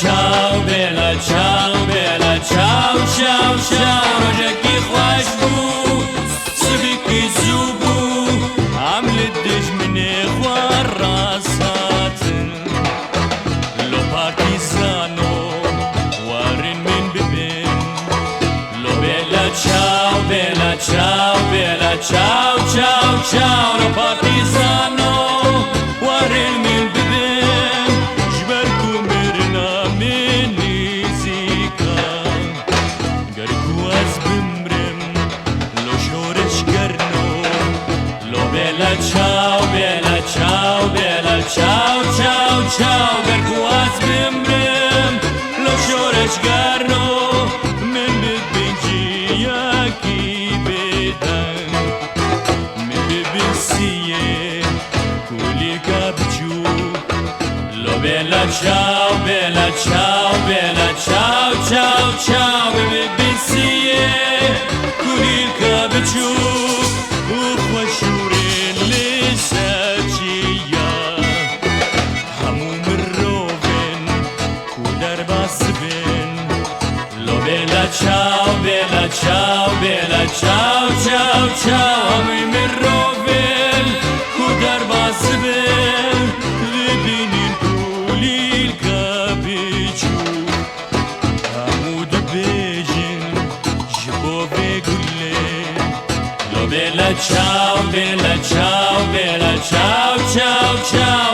ciao, bella ciao, bella ciao, ciao, ciao. روجكي خوش بو سبكي زوبو عملتش من اخوان راسات لو بارتيزانو وارن من ببن لو bella ciao, bella ciao, bella ciao, ciao, ciao. لو بارتيزانو وارن من ببن جبركو مرنا مني زيكا قرقو از بمرم لو شورش قرنو لو bella ciao, bella ciao, bella ciao, ciao, ciao. قرقو از بمرم لو شورش قرنو من ببنجي ياكي بدن من ببنسيه كولي كابجو لو bella ciao, bella ciao, bella ciao, ciao, ciao. ببنسيه كولي كابجو وخوشورين لساجيا همو مروفن كودر باسبن لو bella ciao, bella ciao, bella ciao, ciao, ciao. همو مروفن كودر باسبن لبنين كولي الكابجو همو دبيجن جبو بيقولين لو bella ciao, bella ciao, bella ciao, ciao, ciao.